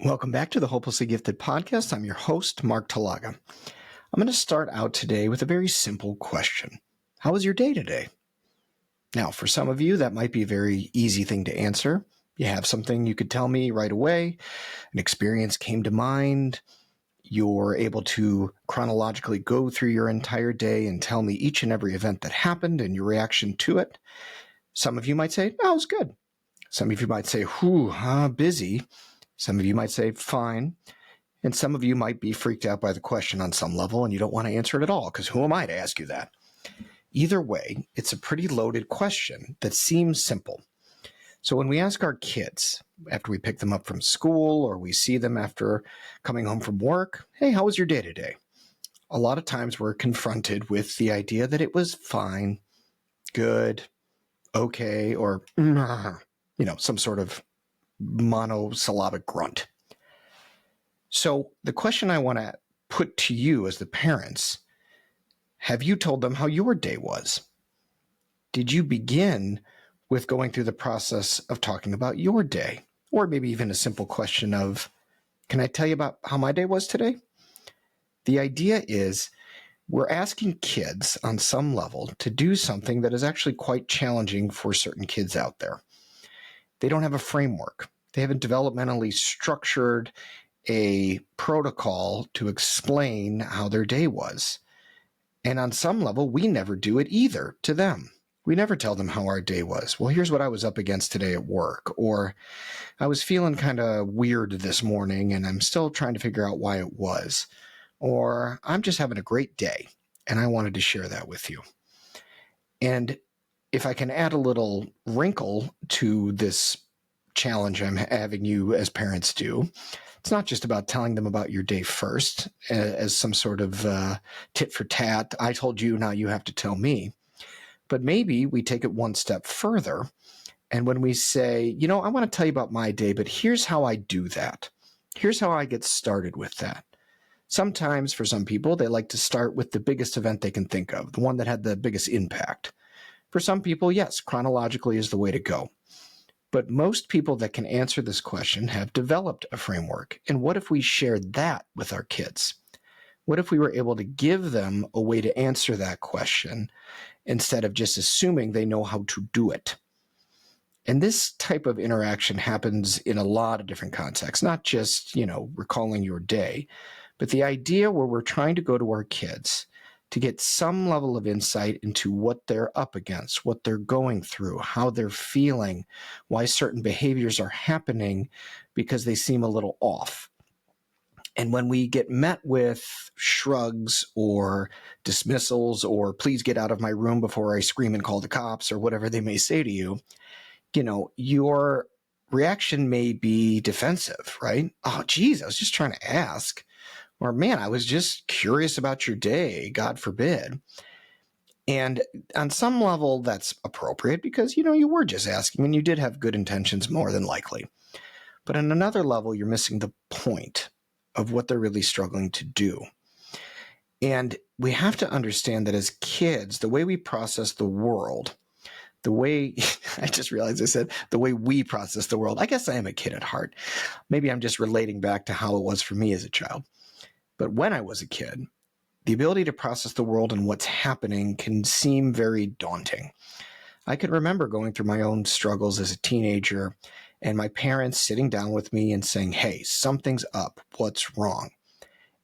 Welcome back to the Hopelessly Gifted podcast. I'm your host, Mark Talaga. I'm going to start out today with a very simple question. How was your day today? Now, for some of you, that might be a very easy thing to answer. You have something you could tell me right away. An experience came to mind. You're able to chronologically go through your entire day and tell me each and every event that happened and your reaction to it. Some of you might say, oh, it was good. Some of you might say, busy. Some of you might say, fine. And some of you might be freaked out by the question on some level and you don't want to answer it at all, because who am I to ask you that? Either way, it's a pretty loaded question that seems simple. So when we ask our kids, after we pick them up from school or we see them after coming home from work, hey, how was your day today? A lot of times we're confronted with the idea that it was fine, good, okay, or, some sort of monosyllabic grunt. So the question I want to put to you as the parents, have you told them how your day was? Did you begin with going through the process of talking about your day? Or maybe even a simple question of, can I tell you about how my day was today? The idea is we're asking kids on some level to do something that is actually quite challenging for certain kids out there. They don't have a framework. They haven't developmentally structured a protocol to explain how their day was. And on some level, we never do it either to them. We never tell them how our day was. Well, here's what I was up against today at work, or I was feeling kind of weird this morning and I'm still trying to figure out why it was, or I'm just having a great day and I wanted to share that with you. And if I can add a little wrinkle to this challenge I'm having you as parents do, it's not just about telling them about your day first as some sort of tit for tat. I told you, now you have to tell me. But maybe we take it one step further. And when we say, I want to tell you about my day, but here's how I do that. Here's how I get started with that. Sometimes for some people, they like to start with the biggest event they can think of, the one that had the biggest impact. For some people, yes, chronologically is the way to go. But most people that can answer this question have developed a framework. And what if we shared that with our kids? What if we were able to give them a way to answer that question instead of just assuming they know how to do it? And this type of interaction happens in a lot of different contexts, not just, recalling your day, but the idea where we're trying to go to our kids to get some level of insight into what they're up against, what they're going through, how they're feeling, why certain behaviors are happening because they seem a little off. And when we get met with shrugs or dismissals or please get out of my room before I scream and call the cops or whatever they may say to you, your reaction may be defensive, right? Oh, geez, I was just trying to ask. Or, man, I was just curious about your day, God forbid. And on some level, that's appropriate because, you were just asking and you did have good intentions more than likely. But on another level, you're missing the point of what they're really struggling to do. And we have to understand that as kids, the way we process the world, the way, I just realized I said, the way we process the world, I guess I am a kid at heart. Maybe I'm just relating back to how it was for me as a child. But when I was a kid, the ability to process the world and what's happening can seem very daunting. I can remember going through my own struggles as a teenager and my parents sitting down with me and saying, hey, something's up. What's wrong?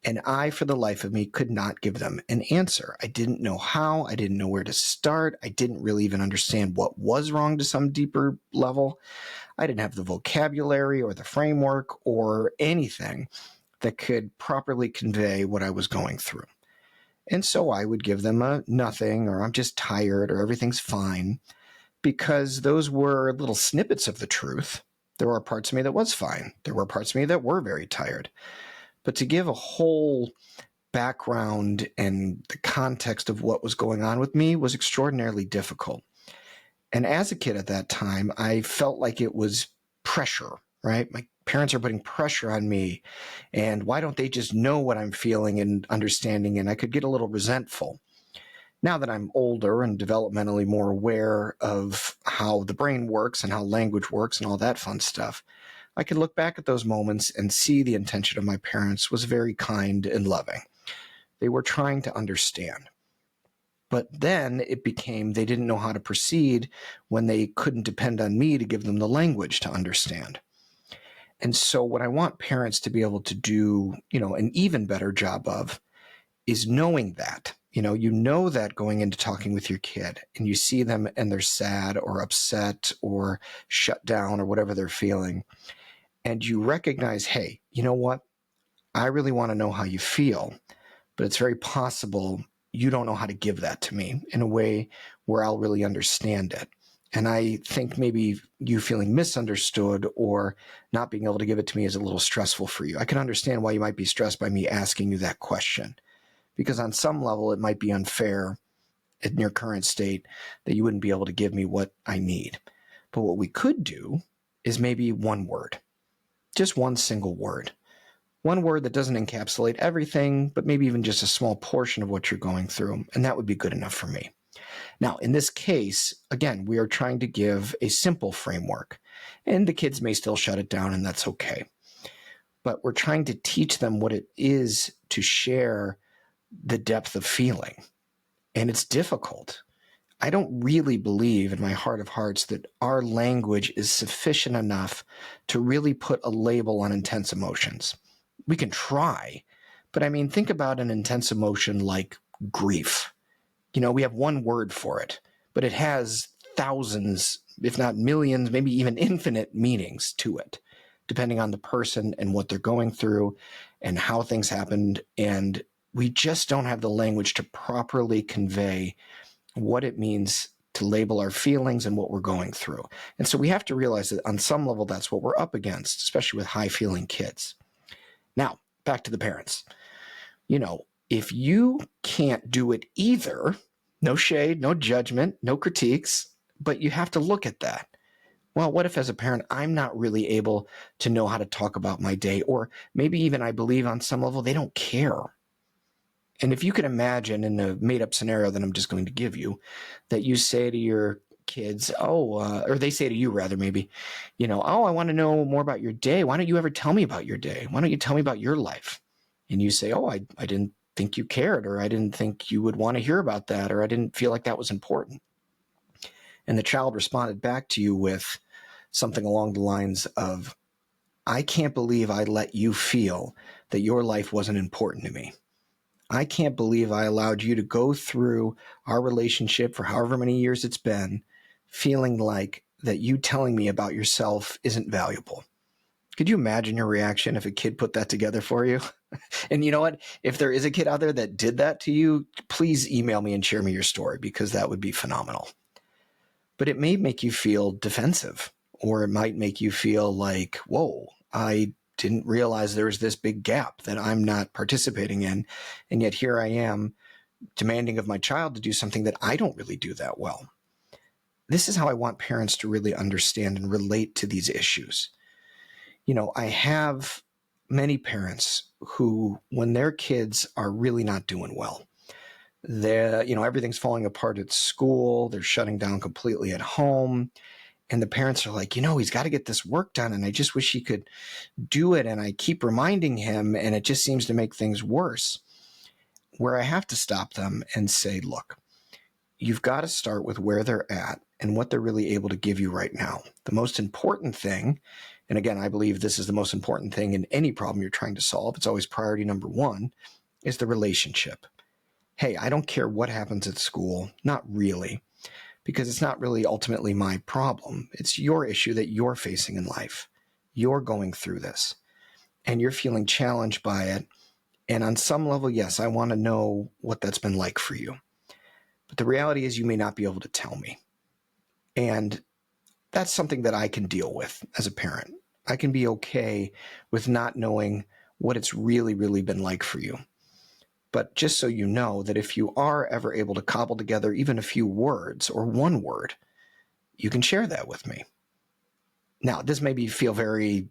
And I, for the life of me, could not give them an answer. I didn't know how. I didn't know where to start. I didn't really even understand what was wrong to some deeper level. I didn't have the vocabulary or the framework or anything that could properly convey what I was going through. And so I would give them a nothing, or I'm just tired, or everything's fine, because those were little snippets of the truth. There were parts of me that was fine. There were parts of me that were very tired. But to give a whole background and the context of what was going on with me was extraordinarily difficult. And as a kid at that time, I felt like it was pressure, right? My parents are putting pressure on me, and why don't they just know what I'm feeling and understanding? And I could get a little resentful. Now that I'm older and developmentally more aware of how the brain works and how language works and all that fun stuff, I could look back at those moments and see the intention of my parents was very kind and loving. They were trying to understand. But then it became they didn't know how to proceed when they couldn't depend on me to give them the language to understand. And so what I want parents to be able to do, an even better job of is knowing that. You know that going into talking with your kid and you see them and they're sad or upset or shut down or whatever they're feeling. And you recognize, hey, you know what? I really want to know how you feel, but it's very possible you don't know how to give that to me in a way where I'll really understand it. And I think maybe you feeling misunderstood or not being able to give it to me is a little stressful for you. I can understand why you might be stressed by me asking you that question, because on some level it might be unfair in your current state that you wouldn't be able to give me what I need. But what we could do is maybe one word, just one single word. One word that doesn't encapsulate everything, but maybe even just a small portion of what you're going through, and that would be good enough for me. Now, in this case, again, we are trying to give a simple framework, and the kids may still shut it down, and that's okay. But we're trying to teach them what it is to share the depth of feeling, and it's difficult. I don't really believe in my heart of hearts that our language is sufficient enough to really put a label on intense emotions. We can try, but think about an intense emotion like grief. We have one word for it, but it has thousands, if not millions, maybe even infinite meanings to it, depending on the person and what they're going through and how things happened. And we just don't have the language to properly convey what it means to label our feelings and what we're going through. And so we have to realize that on some level, that's what we're up against, especially with high feeling kids. Now, back to the parents. If you can't do it either, no shade, no judgment, no critiques, but you have to look at that. Well, what if as a parent, I'm not really able to know how to talk about my day, or maybe even I believe on some level they don't care. And if you can imagine in a made up scenario that I'm just going to give you, that you say to your kids, or they say to you rather, maybe, I want to know more about your day. Why don't you ever tell me about your day? Why don't you tell me about your life? And you say, I didn't think you cared, or I didn't think you would want to hear about that, or I didn't feel like that was important. And the child responded back to you with something along the lines of, I can't believe I let you feel that your life wasn't important to me. I can't believe I allowed you to go through our relationship for however many years it's been, feeling like that you telling me about yourself isn't valuable. Could you imagine your reaction if a kid put that together for you? And you know what? If there is a kid out there that did that to you, please email me and share me your story, because that would be phenomenal. But it may make you feel defensive, or it might make you feel like, whoa, I didn't realize there was this big gap that I'm not participating in. And yet here I am demanding of my child to do something that I don't really do that well. This is how I want parents to really understand and relate to these issues. I have many parents who, when their kids are really not doing well, everything's falling apart at school, they're shutting down completely at home, and the parents are like, he's got to get this work done, and I just wish he could do it, and I keep reminding him, and it just seems to make things worse. Where I have to stop them and say, look, you've got to start with where they're at and what they're really able to give you right now. The most important thing, and again, I believe this is the most important thing in any problem you're trying to solve, it's always priority number one, is the relationship. Hey, I don't care what happens at school, not really, because it's not really ultimately my problem. It's your issue that you're facing in life. You're going through this, and you're feeling challenged by it. And on some level, yes, I want to know what that's been like for you. But the reality is you may not be able to tell me. And that's something that I can deal with as a parent. I can be okay with not knowing what it's really, really been like for you. But just so you know that if you are ever able to cobble together even a few words or one word, you can share that with me. Now, this may feel very,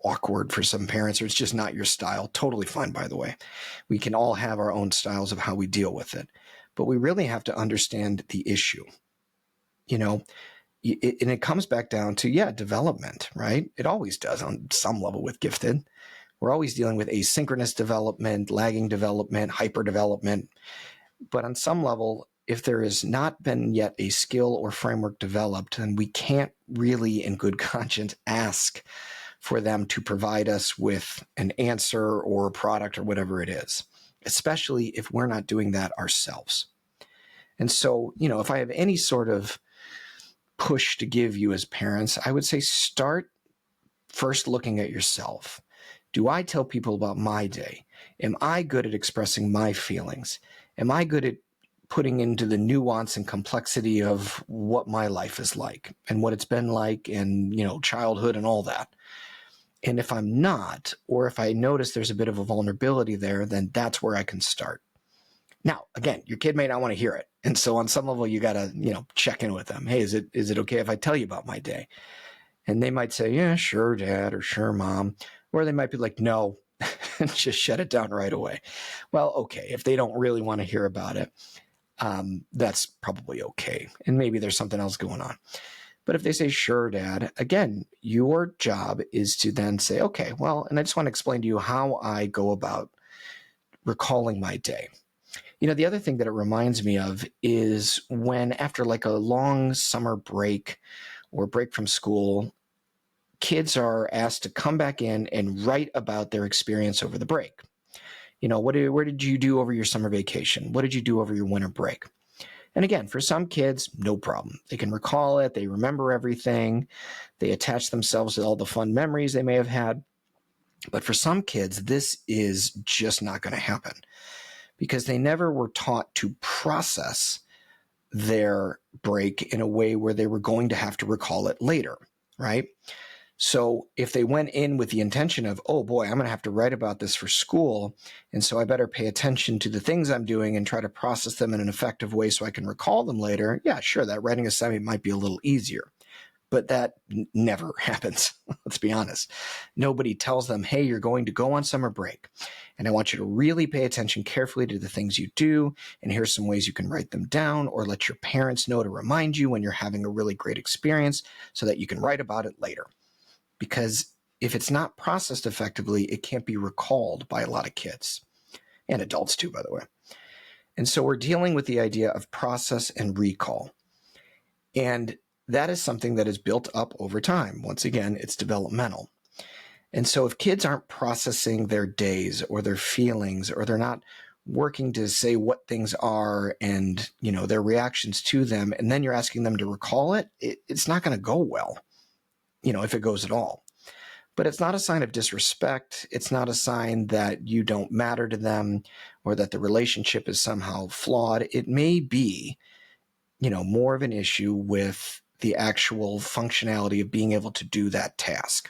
awkward for some parents, or it's just not your style. Totally fine, by the way. We can all have our own styles of how we deal with it. But we really have to understand the issue. and it comes back down to, development, right? It always does on some level with gifted. We're always dealing with asynchronous development, lagging development, hyper development. But on some level, if there has not been yet a skill or framework developed, then we can't really, in good conscience, ask for them to provide us with an answer or a product or whatever it is, especially if we're not doing that ourselves. And so, if I have any sort of push to give you as parents, I would say start first looking at yourself. Do I tell people about my day? Am I good at expressing my feelings? Am I good at putting into the nuance and complexity of what my life is like and what it's been like and, childhood and all that? And if I'm not, or if I notice there's a bit of a vulnerability there, then that's where I can start. Now, again, your kid may not want to hear it. And so on some level, you got to, check in with them. Hey, is it okay if I tell you about my day? And they might say, yeah, sure, Dad, or sure, Mom. Or they might be like, no, and just shut it down right away. Well, okay, if they don't really want to hear about it, that's probably okay. And maybe there's something else going on. But if they say, sure, Dad, again, your job is to then say, okay, well, and I just want to explain to you how I go about recalling my day. The other thing that it reminds me of is when after like a long summer break or break from school, kids are asked to come back in and write about their experience over the break. Where did you do over your summer vacation? What did you do over your winter break? And again, for some kids, no problem. They can recall it. They remember everything. They attach themselves to all the fun memories they may have had. But for some kids, this is just not going to happen because they never were taught to process their break in a way where they were going to have to recall it later, right? So if they went in with the intention of, oh boy, I'm going to have to write about this for school, and so I better pay attention to the things I'm doing and try to process them in an effective way so I can recall them later, yeah, sure, that writing assignment might be a little easier. But that never happens. Let's be honest. Nobody tells them, hey, you're going to go on summer break, and I want you to really pay attention carefully to the things you do, and here's some ways you can write them down or let your parents know to remind you when you're having a really great experience so that you can write about it later. Because if it's not processed effectively, it can't be recalled by a lot of kids and adults too, by the way. And so we're dealing with the idea of process and recall. And that is something that is built up over time. Once again, it's developmental. And so if kids aren't processing their days or their feelings, or they're not working to say what things are and, their reactions to them, and then you're asking them to recall it, it's not going to go well. If it goes at all. But it's not a sign of disrespect. It's not a sign that you don't matter to them or that the relationship is somehow flawed. It may be, more of an issue with the actual functionality of being able to do that task.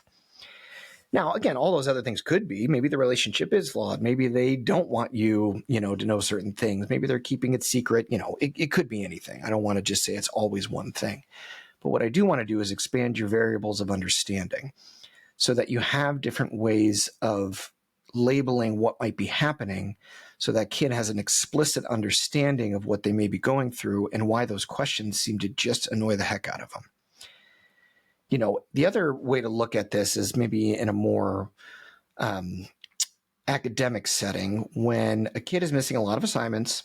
Now, again, all those other things could be, maybe the relationship is flawed. Maybe they don't want you, to know certain things. Maybe they're keeping it secret. It could be anything. I don't want to just say it's always one thing. But what I do want to do is expand your variables of understanding so that you have different ways of labeling what might be happening so that kid has an explicit understanding of what they may be going through and why those questions seem to just annoy the heck out of them. The other way to look at this is maybe in a more academic setting when a kid is missing a lot of assignments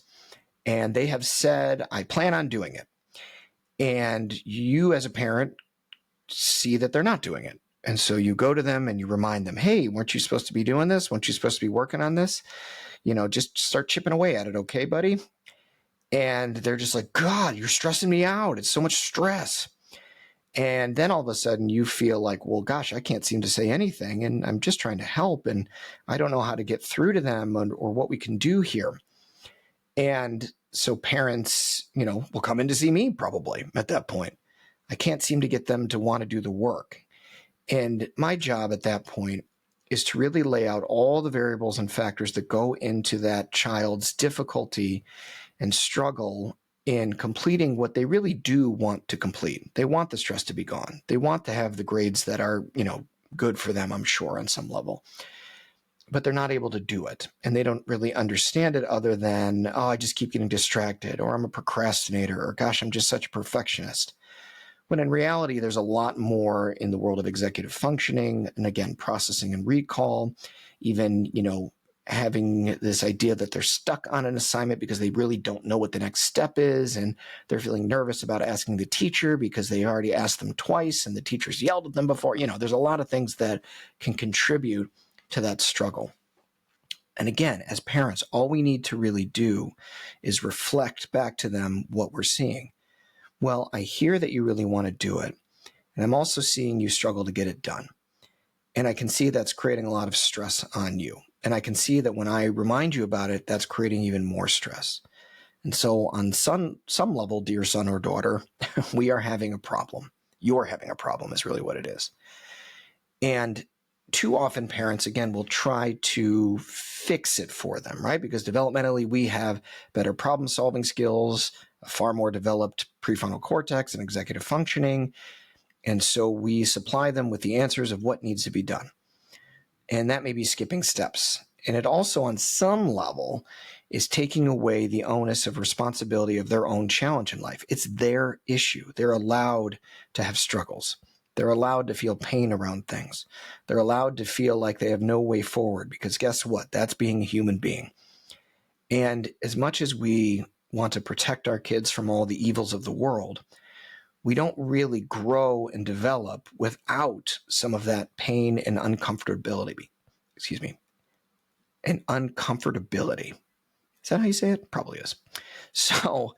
and they have said, I plan on doing it. And you as a parent see that they're not doing it. And so you go to them and you remind them, hey, weren't you supposed to be doing this? Weren't you supposed to be working on this? Just start chipping away at it. Okay, buddy? And they're just like, God, you're stressing me out. It's so much stress. And then all of a sudden you feel like, well, gosh, I can't seem to say anything. And I'm just trying to help. And I don't know how to get through to them or what we can do here. And so parents, will come in to see me probably at that point. I can't seem to get them to want to do the work. And my job at that point is to really lay out all the variables and factors that go into that child's difficulty and struggle in completing what they really do want to complete. They want the stress to be gone. They want to have the grades that are, good for them, I'm sure, on some level. But they're not able to do it. And they don't really understand it other than, oh, I just keep getting distracted, or I'm a procrastinator, or gosh, I'm just such a perfectionist. When in reality, there's a lot more in the world of executive functioning, and again, processing and recall, even, having this idea that they're stuck on an assignment because they really don't know what the next step is, and they're feeling nervous about asking the teacher because they already asked them twice and the teacher's yelled at them before. There's a lot of things that can contribute to that struggle. And again, as parents, all we need to really do is reflect back to them what we're seeing. Well, I hear that you really want to do it, and I'm also seeing you struggle to get it done. And I can see that's creating a lot of stress on you. And I can see that when I remind you about it, that's creating even more stress. And so on some level, dear son or daughter, we are having a problem. You're having a problem is really what it is. And too often parents, again, will try to fix it for them, right? Because developmentally, we have better problem-solving skills, a far more developed prefrontal cortex and executive functioning. And so we supply them with the answers of what needs to be done. And that may be skipping steps. And it also, on some level, is taking away the onus of responsibility of their own challenge in life. It's their issue. They're allowed to have struggles. They're allowed to feel pain around things. They're allowed to feel like they have no way forward, because guess what? That's being a human being. And as much as we want to protect our kids from all the evils of the world, we don't really grow and develop without some of that pain and uncomfortability. And uncomfortability. Is that how you say it? Probably is. So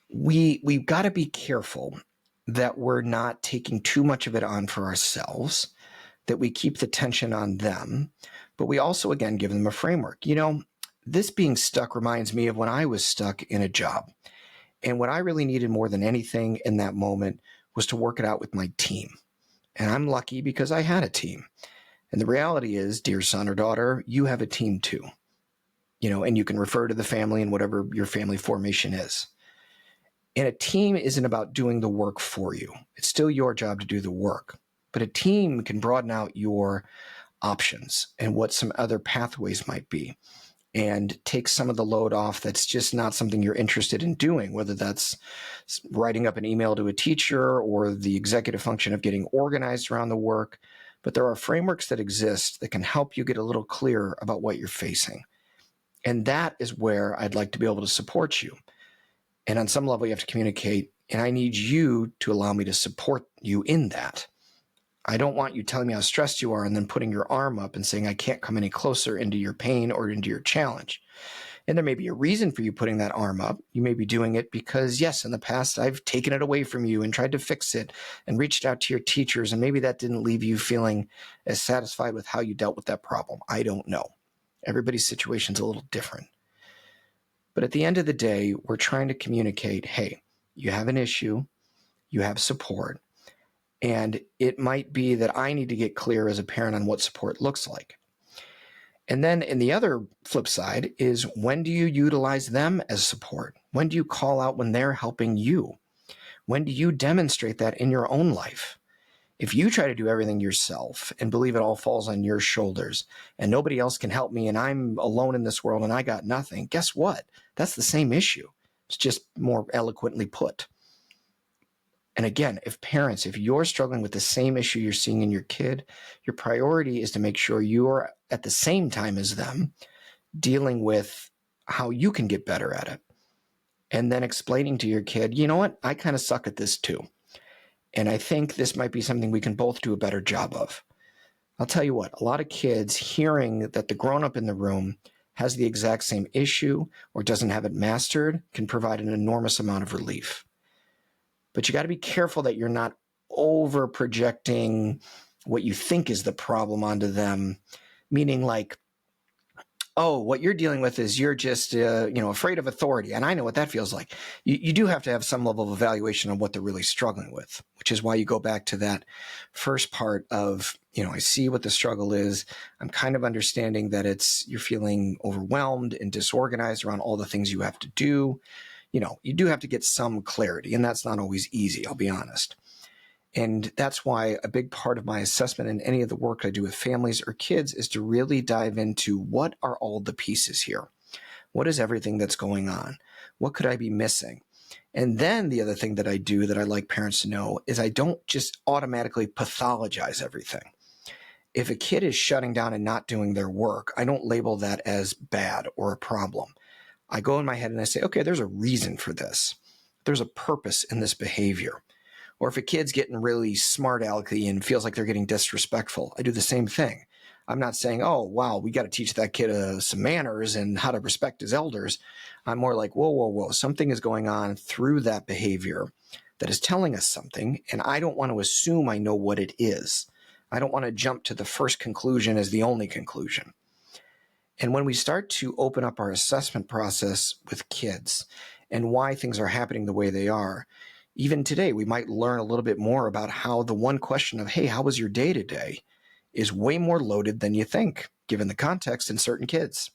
we've got to be careful that we're not taking too much of it on for ourselves, that we keep the tension on them, but we also, again, give them a framework. This being stuck reminds me of when I was stuck in a job. And what I really needed more than anything in that moment was to work it out with my team. And I'm lucky because I had a team. And the reality is, dear son or daughter, you have a team too. And you can refer to the family and whatever your family formation is. And a team isn't about doing the work for you. It's still your job to do the work. But a team can broaden out your options and what some other pathways might be, and take some of the load off that's just not something you're interested in doing, whether that's writing up an email to a teacher or the executive function of getting organized around the work. But there are frameworks that exist that can help you get a little clearer about what you're facing. And that is where I'd like to be able to support you. And on some level, you have to communicate, and I need you to allow me to support you in that. I don't want you telling me how stressed you are and then putting your arm up and saying, I can't come any closer into your pain or into your challenge. And there may be a reason for you putting that arm up. You may be doing it because, yes, in the past, I've taken it away from you and tried to fix it and reached out to your teachers. And maybe that didn't leave you feeling as satisfied with how you dealt with that problem. I don't know. Everybody's situation's a little different. But at the end of the day, we're trying to communicate, hey, you have an issue, you have support. And it might be that I need to get clear as a parent on what support looks like. And then in the other flip side is, when do you utilize them as support? When do you call out when they're helping you? When do you demonstrate that in your own life? If you try to do everything yourself and believe it all falls on your shoulders and nobody else can help me and I'm alone in this world and I got nothing, guess what? That's the same issue. It's just more eloquently put. And again, if you're struggling with the same issue you're seeing in your kid, your priority is to make sure you're at the same time as them dealing with how you can get better at it. And then explaining to your kid, you know what? I kind of suck at this too. And I think this might be something we can both do a better job of. I'll tell you what, a lot of kids hearing that the grown-up in the room has the exact same issue or doesn't have it mastered can provide an enormous amount of relief. But you got to be careful that you're not over projecting what you think is the problem onto them, meaning like, oh, what you're dealing with is you're just, afraid of authority. And I know what that feels like. You do have to have some level of evaluation on what they're really struggling with, which is why you go back to that first part of, I see what the struggle is. I'm kind of understanding that you're feeling overwhelmed and disorganized around all the things you have to do. You do have to get some clarity, and that's not always easy, I'll be honest. And that's why a big part of my assessment in any of the work I do with families or kids is to really dive into, what are all the pieces here? What is everything that's going on? What could I be missing? And then the other thing that I do that I like parents to know is I don't just automatically pathologize everything. If a kid is shutting down and not doing their work, I don't label that as bad or a problem. I go in my head and I say, okay, there's a reason for this. There's a purpose in this behavior. Or if a kid's getting really smart alecky and feels like they're getting disrespectful, I do the same thing. I'm not saying, oh, wow, we got to teach that kid some manners and how to respect his elders. I'm more like, whoa, whoa, whoa, something is going on through that behavior that is telling us something, and I don't want to assume I know what it is. I don't want to jump to the first conclusion as the only conclusion. And when we start to open up our assessment process with kids and why things are happening the way they are, even today, we might learn a little bit more about how the one question of, hey, how was your day today, is way more loaded than you think, given the context in certain kids.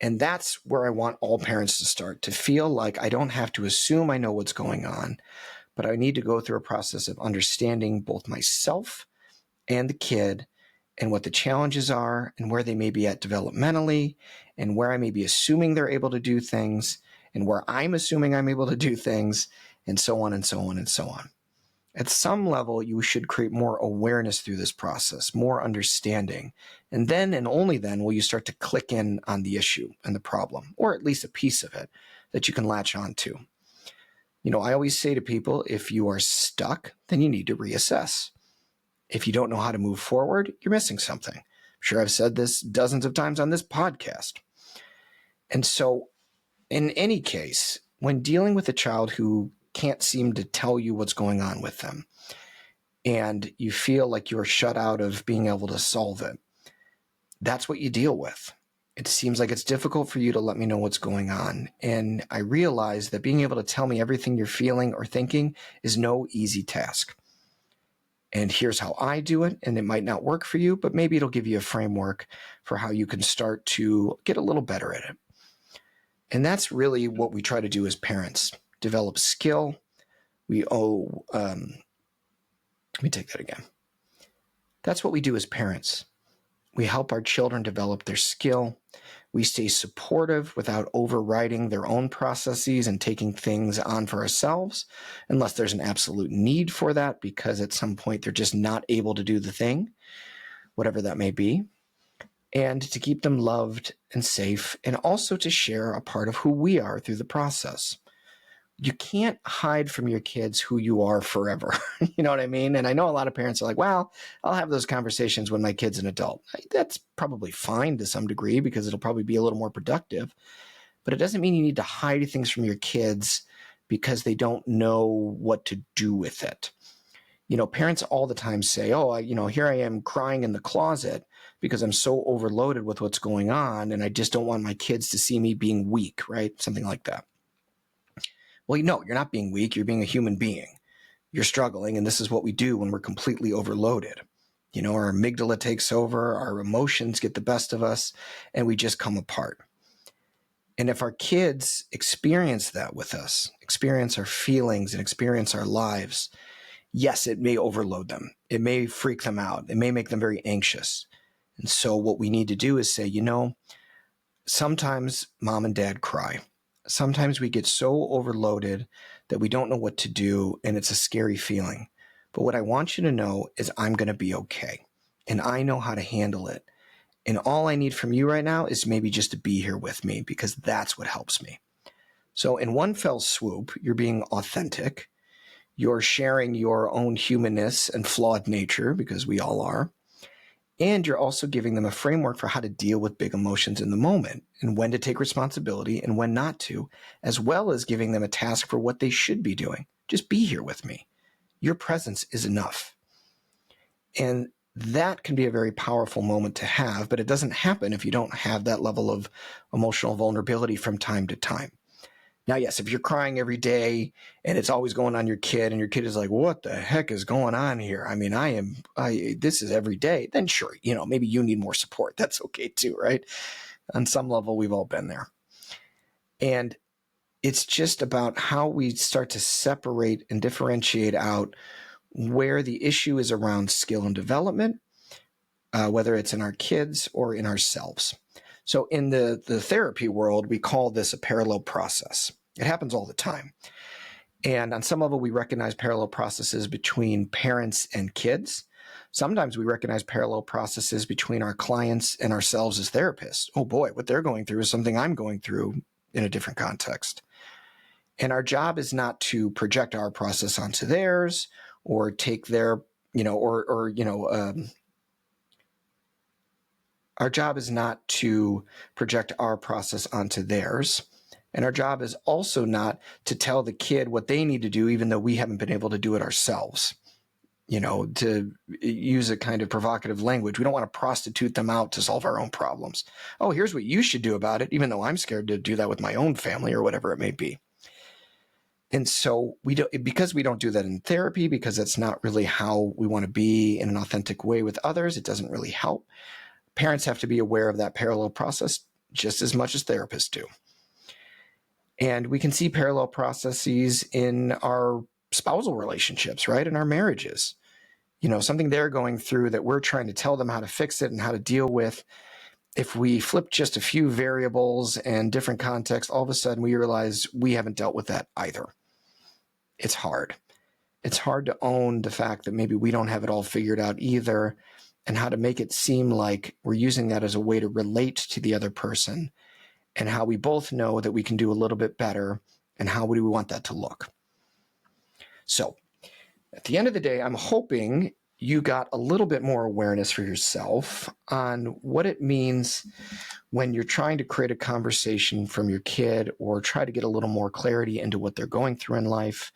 And that's where I want all parents to start, to feel like I don't have to assume I know what's going on, but I need to go through a process of understanding both myself and the kid and what the challenges are and where they may be at developmentally and where I may be assuming they're able to do things and where I'm assuming I'm able to do things, and so on and so on and so on. At some level, you should create more awareness through this process, more understanding. And then and only then will you start to click in on the issue and the problem, or at least a piece of it that you can latch on to. I always say to people, if you are stuck, then you need to reassess. If you don't know how to move forward, you're missing something. I'm sure I've said this dozens of times on this podcast. And so, in any case, when dealing with a child who can't seem to tell you what's going on with them, and you feel like you're shut out of being able to solve it, that's what you deal with. It seems like it's difficult for you to let me know what's going on. And I realize that being able to tell me everything you're feeling or thinking is no easy task. And here's how I do it, and it might not work for you, but maybe it'll give you a framework for how you can start to get a little better at it. And that's really what we try to do as parents, develop skill. Let me take that again. That's what we do as parents. We help our children develop their skill. We stay supportive without overriding their own processes and taking things on for ourselves, unless there's an absolute need for that, because at some point they're just not able to do the thing, whatever that may be. And to keep them loved and safe, and also to share a part of who we are through the process. You can't hide from your kids who you are forever. You know what I mean? And I know a lot of parents are like, well, I'll have those conversations when my kid's an adult. That's probably fine to some degree because it'll probably be a little more productive. But it doesn't mean you need to hide things from your kids because they don't know what to do with it. Parents all the time say, oh, here I am crying in the closet because I'm so overloaded with what's going on and I just don't want my kids to see me being weak, right? Something like that. Well, no, you're not being weak. You're being a human being. You're struggling, and this is what we do when we're completely overloaded. Our amygdala takes over, our emotions get the best of us, and we just come apart. And if our kids experience that with us, experience our feelings and experience our lives, yes, it may overload them. It may freak them out. It may make them very anxious. And so what we need to do is say, sometimes mom and dad cry. Sometimes we get so overloaded that we don't know what to do, and it's a scary feeling. But what I want you to know is I'm going to be okay, and I know how to handle it. And all I need from you right now is maybe just to be here with me, because that's what helps me. So in one fell swoop, you're being authentic. You're sharing your own humanness and flawed nature, because we all are. And you're also giving them a framework for how to deal with big emotions in the moment and when to take responsibility and when not to, as well as giving them a task for what they should be doing. Just be here with me. Your presence is enough. And that can be a very powerful moment to have, but it doesn't happen if you don't have that level of emotional vulnerability from time to time. Now, yes, if you're crying every day and it's always going on your kid and your kid is like, what the heck is going on here? I mean, this is every day. Then sure, maybe you need more support. That's okay too, right? On some level, we've all been there. And it's just about how we start to separate and differentiate out where the issue is around skill and development, whether it's in our kids or in ourselves. So in the therapy world, we call this a parallel process. It happens all the time. And on some level, we recognize parallel processes between parents and kids. Sometimes we recognize parallel processes between our clients and ourselves as therapists. Oh boy, what they're going through is something I'm going through in a different context. And our job is not to project our process onto theirs or take their, our job is not to project our process onto theirs. And our job is also not to tell the kid what they need to do, even though we haven't been able to do it ourselves. To use a kind of provocative language, we don't want to prostitute them out to solve our own problems. Oh, here's what you should do about it, even though I'm scared to do that with my own family or whatever it may be. And so because we don't do that in therapy, because that's not really how we want to be in an authentic way with others, it doesn't really help. Parents have to be aware of that parallel process just as much as therapists do. And we can see parallel processes in our spousal relationships, right? In our marriages. Something they're going through that we're trying to tell them how to fix it and how to deal with. If we flip just a few variables and different contexts, all of a sudden we realize we haven't dealt with that either. It's hard. It's hard to own the fact that maybe we don't have it all figured out either, and how to make it seem like we're using that as a way to relate to the other person, and how we both know that we can do a little bit better, and how do we want that to look. So at the end of the day, I'm hoping you got a little bit more awareness for yourself on what it means when you're trying to create a conversation from your kid or try to get a little more clarity into what they're going through in life.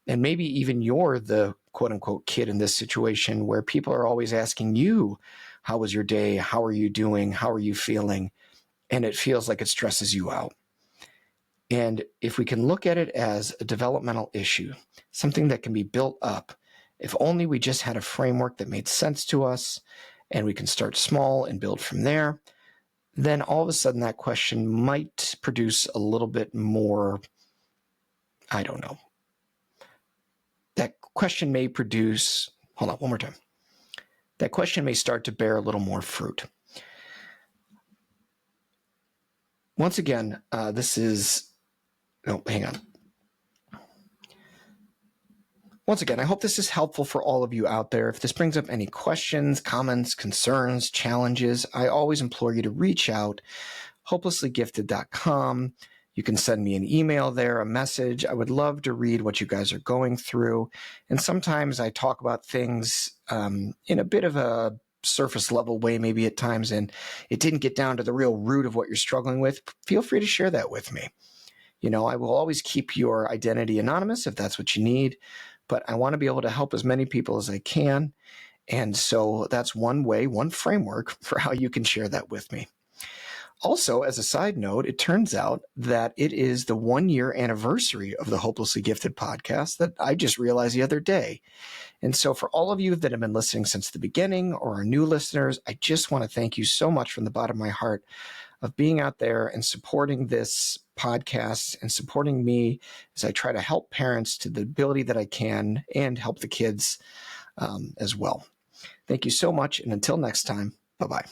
And maybe even you're the quote unquote kid in this situation where people are always asking you, how was your day? How are you doing? How are you feeling? And it feels like it stresses you out. And if we can look at it as a developmental issue, something that can be built up, if only we just had a framework that made sense to us and we can start small and build from there, then all of a sudden that question might produce a little bit more, I don't know. That question may produce, hold on, one more time. That question may start to bear a little more fruit. Once again, hang on. Once again, I hope this is helpful for all of you out there. If this brings up any questions, comments, concerns, challenges, I always implore you to reach out, hopelesslygifted.com. You can send me an email there, a message. I would love to read what you guys are going through. And sometimes I talk about things in a bit of a surface level way, maybe at times, and it didn't get down to the real root of what you're struggling with. Feel free to share that with me. I will always keep your identity anonymous if that's what you need, but I want to be able to help as many people as I can. And so that's one way, one framework for how you can share that with me. Also, as a side note, it turns out that it is the 1-year anniversary of the Hopelessly Gifted podcast that I just realized the other day. And so for all of you that have been listening since the beginning or are new listeners, I just want to thank you so much from the bottom of my heart of being out there and supporting this podcast and supporting me as I try to help parents to the ability that I can and help the kids as well. Thank you so much. And until next time, bye-bye.